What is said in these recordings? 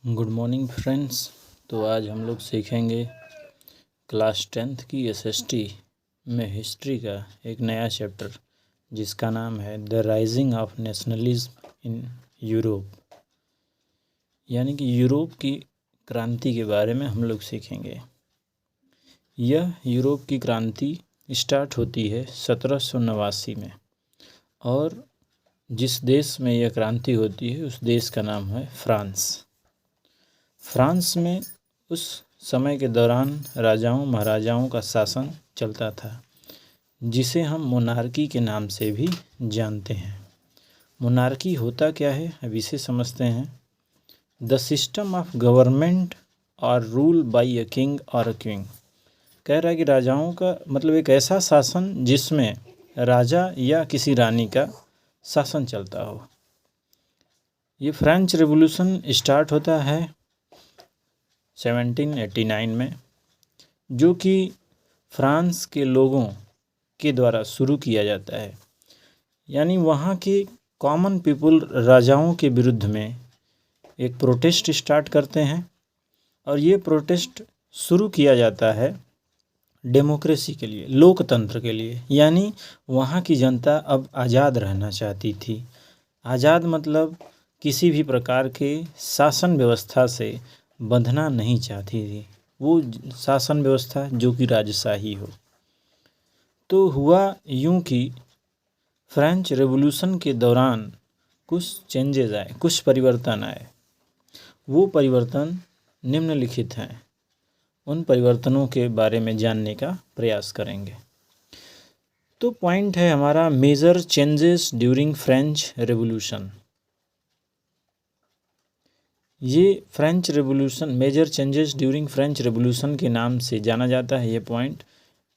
Good morning friends. तो आज हम लोग सीखेंगे क्लास 10th की एसएसटी में हिस्ट्री का एक नया चैप्टर जिसका नाम है the rising of nationalism in Europe, यानी कि यूरोप की क्रांति के बारे में हम लोग सीखेंगे। यह यूरोप की क्रांति स्टार्ट होती है 1789 में, और जिस देश में यह क्रांति होती है उस देश का नाम है फ्रांस। फ्रांस में उस समय के दौरान राजाओं महाराजाओं का शासन चलता था, जिसे हम मोनार्की के नाम से भी जानते हैं। मोनार्की होता क्या है अब इसे समझते हैं। द सिस्टम ऑफ गवर्नमेंट और रूल बाय अ किंग और अ क्वीन। कह रहा है कि राजाओं का मतलब एक ऐसा शासन जिसमें राजा या किसी रानी का शासन चलता हो। ये फ्रेंच रेवोल्यूशन स्टार्ट होता है 1789 में, जो कि फ्रांस के लोगों के द्वारा शुरू किया जाता है। यानी वहाँ के कॉमन पीपल राजाओं के विरुद्ध में एक प्रोटेस्ट स्टार्ट करते हैं, और ये प्रोटेस्ट शुरू किया जाता है डेमोक्रेसी के लिए, लोकतंत्र के लिए। यानी वहाँ की जनता अब आज़ाद रहना चाहती थी। आज़ाद मतलब किसी भी प्रकार के शासन व्यवस्था से बंधना नहीं चाहती थी, वो शासन व्यवस्था जो कि राजशाही हो। तो हुआ यूं कि फ्रेंच रेवोल्यूशन के दौरान कुछ चेंजेस आए, कुछ परिवर्तन आए। वो परिवर्तन निम्नलिखित हैं। उन परिवर्तनों के बारे में जानने का प्रयास करेंगे। तो पॉइंट है हमारा major changes during French revolution. ये French revolution major changes during French revolution के नाम से जाना जाता है। ये पॉइंट,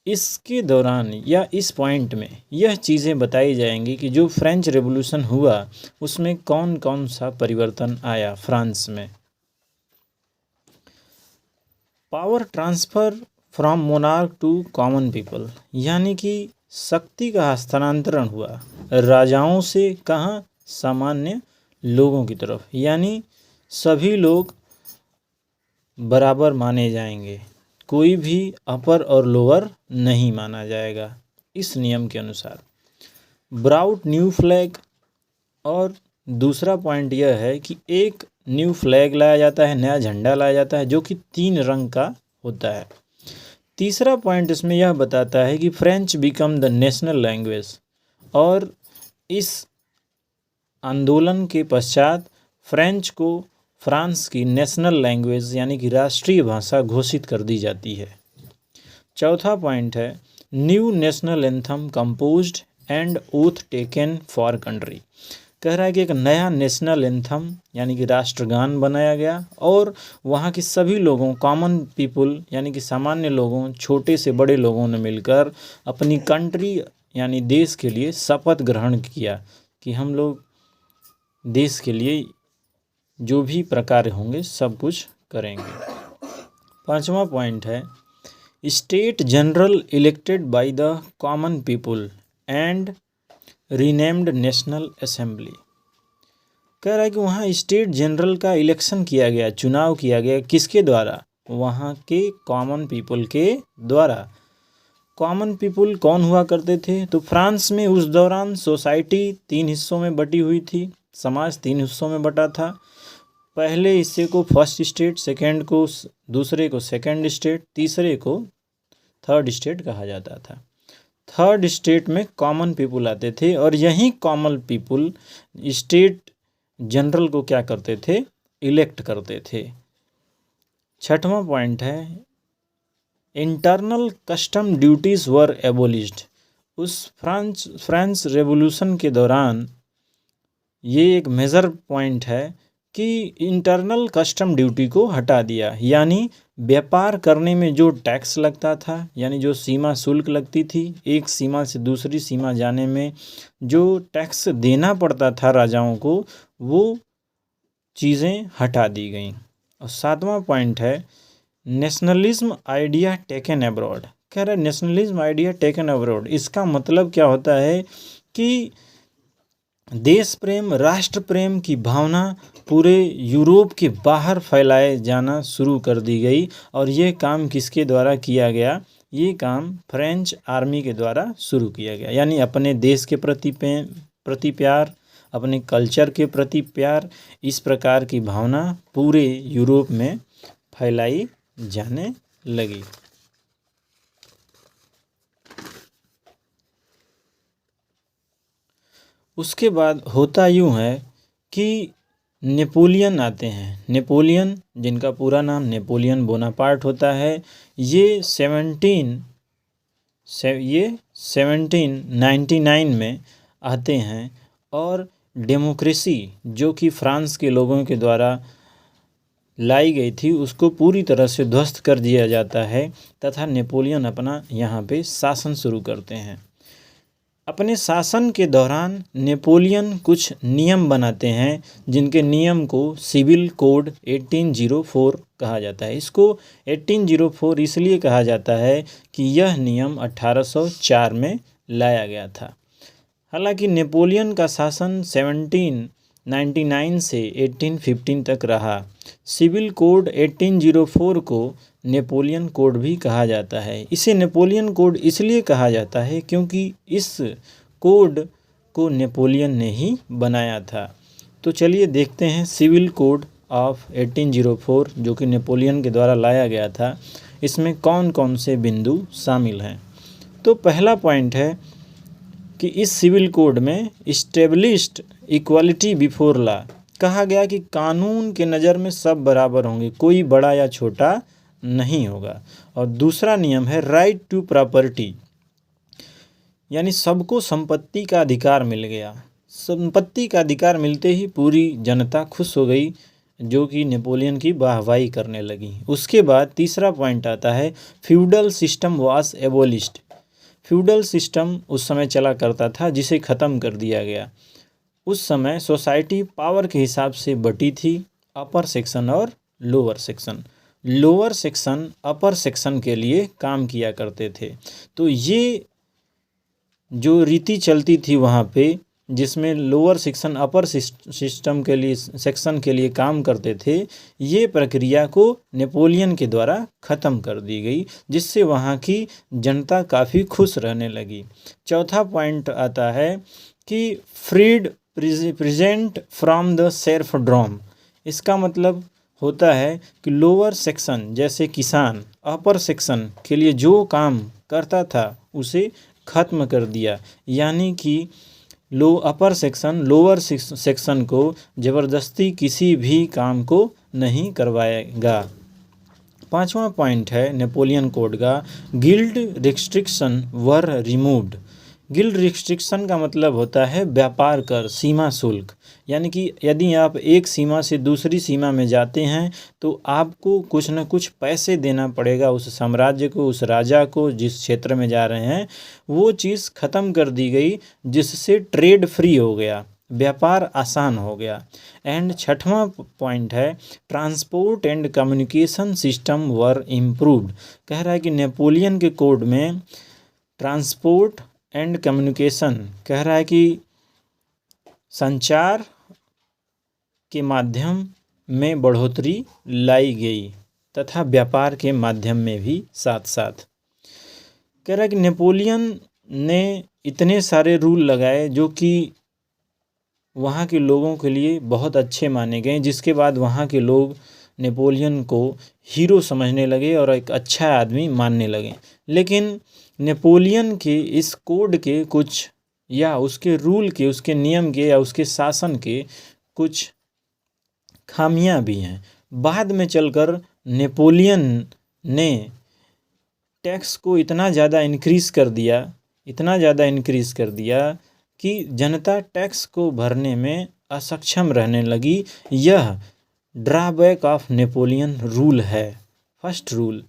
इसके दौरान या इस पॉइंट में यह चीज़ें बताई जाएंगी कि जो फ्रेंच रेवोल्यूशन हुआ उसमें कौन कौन सा परिवर्तन आया फ्रांस में। Power transfer from monarch to common people, यानी कि शक्ति का हस्तांतरण हुआ राजाओं से कहाँ, सामान्य लोगों की तरफ। यानी सभी लोग बराबर माने जाएंगे, कोई भी अपर और लोअर नहीं माना जाएगा इस नियम के अनुसार। ब्राउट न्यू फ्लैग, और दूसरा पॉइंट यह है कि एक न्यू फ्लैग लाया जाता है, नया झंडा लाया जाता है जो कि 3 रंग का होता है। तीसरा पॉइंट इसमें यह बताता है कि French become the national language, और इस आंदोलन के पश्चात फ्रेंच को फ्रांस की नेशनल लैंग्वेज यानी कि राष्ट्रीय भाषा घोषित कर दी जाती है। चौथा पॉइंट है new national anthem composed and oath taken for country. कह रहा है कि एक नया नेशनल एंथम यानी कि राष्ट्रगान बनाया गया, और वहाँ के सभी लोगों, कॉमन पीपल यानी कि सामान्य लोगों, छोटे से बड़े लोगों ने मिलकर अपनी कंट्री यानी देश के लिए शपथ ग्रहण किया कि हम लोग देश के लिए जो भी प्रकार होंगे सब कुछ करेंगे। पांचवा पॉइंट है state general elected by the common people and renamed national assembly. कह रहा है कि वहाँ स्टेट जनरल का इलेक्शन किया गया, चुनाव किया गया, किसके द्वारा, वहाँ के कॉमन पीपल के द्वारा। कॉमन पीपल कौन हुआ करते थे, तो फ्रांस में उस दौरान सोसाइटी 3 हिस्सों में बटी हुई थी, समाज 3 हिस्सों में बटा था। पहले हिस्से को फर्स्ट स्टेट, सेकंड को दूसरे को सेकंड स्टेट, तीसरे को थर्ड स्टेट कहा जाता था। थर्ड स्टेट में कॉमन पीपल आते थे, और यही कॉमन पीपल स्टेट जनरल को क्या करते थे, इलेक्ट करते थे। छठवां पॉइंट है इंटरनल कस्टम ड्यूटीज़ वर एबोलिश्ड। उस फ्रेंच रेवोल्यूशन के दौरान ये एक मेजर पॉइंट है कि इंटरनल कस्टम ड्यूटी को हटा दिया। यानी व्यापार करने में जो टैक्स लगता था, यानी जो सीमा शुल्क लगती थी, एक सीमा से दूसरी सीमा जाने में जो टैक्स देना पड़ता था राजाओं को, वो चीज़ें हटा दी गईं। और सातवां पॉइंट है नेशनलिज्म आइडिया टेकन अब्रॉड। कह रहा है नेशनलिज्म आइडिया टेकन अब्रॉड, इसका मतलब क्या होता है कि देश प्रेम, राष्ट्र प्रेम की भावना पूरे यूरोप के बाहर फैलाए जाना शुरू कर दी गई। और ये काम किसके द्वारा किया गया? ये काम फ्रेंच आर्मी के द्वारा शुरू किया गया। यानी अपने देश के प्रति प्यार, अपने कल्चर के प्रति प्यार, इस प्रकार की भावना पूरे यूरोप में फैलाई जाने लगी। उसके बाद होता यूँ है कि नेपोलियन आते हैं। नेपोलियन, जिनका पूरा नाम नेपोलियन बोनापार्ट होता है, ये 1799 में आते हैं और डेमोक्रेसी जो कि फ्रांस के लोगों के द्वारा लाई गई थी उसको पूरी तरह से ध्वस्त कर दिया जाता है तथा नेपोलियन अपना यहाँ पे शासन शुरू करते हैं। अपने शासन के दौरान नेपोलियन कुछ नियम बनाते हैं जिनके नियम को सिविल कोड 1804 कहा जाता है। इसको 1804 इसलिए कहा जाता है कि यह नियम 1804 में लाया गया था। हालांकि नेपोलियन का शासन 1799 से 1815 तक रहा। सिविल कोड 1804 को नेपोलियन कोड भी कहा जाता है। इसे नेपोलियन कोड इसलिए कहा जाता है क्योंकि इस कोड को नेपोलियन ने ही बनाया था। तो चलिए देखते हैं सिविल कोड ऑफ 1804 जो कि नेपोलियन के द्वारा लाया गया था, इसमें कौन कौन से बिंदु शामिल हैं। तो पहला पॉइंट है कि इस सिविल कोड में इस्टेब्लिश्ड इक्वालिटी बिफोर लॉ, कहा गया कि कानून के नज़र में सब बराबर होंगे, कोई बड़ा या छोटा नहीं होगा। और दूसरा नियम है राइट टू प्रॉपर्टी, यानी सबको संपत्ति का अधिकार मिल गया। संपत्ति का अधिकार मिलते ही पूरी जनता खुश हो गई जो कि नेपोलियन की वाहवाही करने लगी। उसके बाद तीसरा पॉइंट आता है feudal system was एबोलिश्ड। Feudal system उस समय चला करता था जिसे ख़त्म कर दिया गया। उस समय सोसाइटी पावर के हिसाब से बटी थी, अपर सेक्शन और लोअर सेक्शन। लोअर सेक्शन अपर सेक्शन के लिए काम किया करते थे। तो ये जो रीति चलती थी वहाँ पे, जिसमें लोअर सेक्शन अपर सेक्शन के लिए काम करते थे, ये प्रक्रिया को नेपोलियन के द्वारा ख़त्म कर दी गई, जिससे वहाँ की जनता काफ़ी खुश रहने लगी। चौथा पॉइंट आता है कि फ्रीड प्रेजेंट फ्रॉम द सेर्फडॉम। इसका मतलब होता है कि लोअर सेक्शन जैसे किसान अपर सेक्शन के लिए जो काम करता था उसे ख़त्म कर दिया, यानी कि अपर सेक्शन लोअर सेक्शन को ज़बरदस्ती किसी भी काम को नहीं करवाएगा। पांचवा पॉइंट है नेपोलियन कोड का गिल्ड रिस्ट्रिक्शन वर रिमूव्ड। गिल्ड रिस्ट्रिक्शन का मतलब होता है व्यापार कर, सीमा शुल्क, यानी कि यदि आप एक सीमा से दूसरी सीमा में जाते हैं तो आपको कुछ न कुछ पैसे देना पड़ेगा उस साम्राज्य को, उस राजा को जिस क्षेत्र में जा रहे हैं। वो चीज़ ख़त्म कर दी गई जिससे ट्रेड फ्री हो गया, व्यापार आसान हो गया। एंड छठवां पॉइंट है transport and communication system were improved. कह रहा है कि नेपोलियन के कोड में ट्रांसपोर्ट एंड कम्युनिकेशन, कह रहा है कि संचार के माध्यम में बढ़ोतरी लाई गई तथा व्यापार के माध्यम में भी साथ साथ। कह रहा है कि नेपोलियन ने इतने सारे रूल लगाए जो कि वहाँ के लोगों के लिए बहुत अच्छे माने गए, जिसके बाद वहाँ के लोग नेपोलियन को हीरो समझने लगे और एक अच्छा आदमी मानने लगे। लेकिन नेपोलियन के इस कोड के कुछ या उसके रूल के, उसके नियम के या उसके शासन के कुछ खामियां भी हैं। बाद में चलकर नेपोलियन ने टैक्स को इतना ज़्यादा इंक्रीज़ कर दिया कि जनता टैक्स को भरने में असक्षम रहने लगी। यह ड्रॉबैक ऑफ नेपोलियन रूल है, फर्स्ट रूल।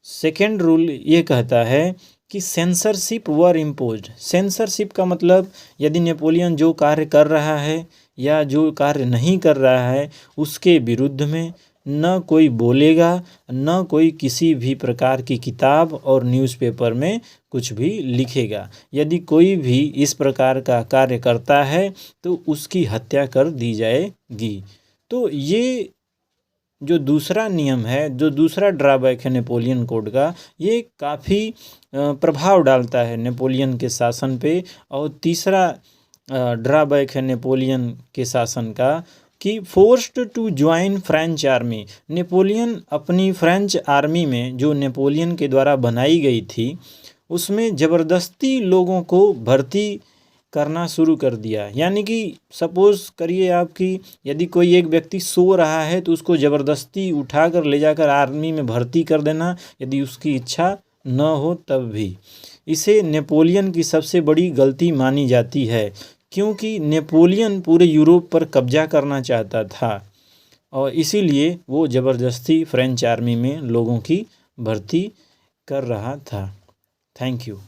सेकेंड रूल ये कहता है कि सेंसरशिप वर इम्पोज्ड। सेंसरशिप का मतलब यदि नेपोलियन जो कार्य कर रहा है या जो कार्य नहीं कर रहा है उसके विरुद्ध में न कोई बोलेगा, न कोई किसी भी प्रकार की किताब और न्यूज़पेपर में कुछ भी लिखेगा। यदि कोई भी इस प्रकार का कार्य करता है तो उसकी हत्या कर दी जाएगी। तो ये जो दूसरा नियम है, जो दूसरा ड्रॉबैक है नेपोलियन कोड का, ये काफ़ी प्रभाव डालता है नेपोलियन के शासन पे। और तीसरा ड्रॉबैक है नेपोलियन के शासन का कि forced to join French army. Napoleon अपनी फ्रेंच आर्मी में, जो नेपोलियन के द्वारा बनाई गई थी, उसमें ज़बरदस्ती लोगों को भर्ती करना शुरू कर दिया। यानी कि सपोज़ करिए आपकी, यदि कोई एक व्यक्ति सो रहा है तो उसको ज़बरदस्ती उठाकर ले जाकर आर्मी में भर्ती कर देना, यदि उसकी इच्छा न हो तब भी। इसे नेपोलियन की सबसे बड़ी गलती मानी जाती है, क्योंकि नेपोलियन पूरे यूरोप पर कब्जा करना चाहता था और इसीलिए वो ज़बरदस्ती फ्रेंच आर्मी में लोगों की भर्ती कर रहा था। Thank you.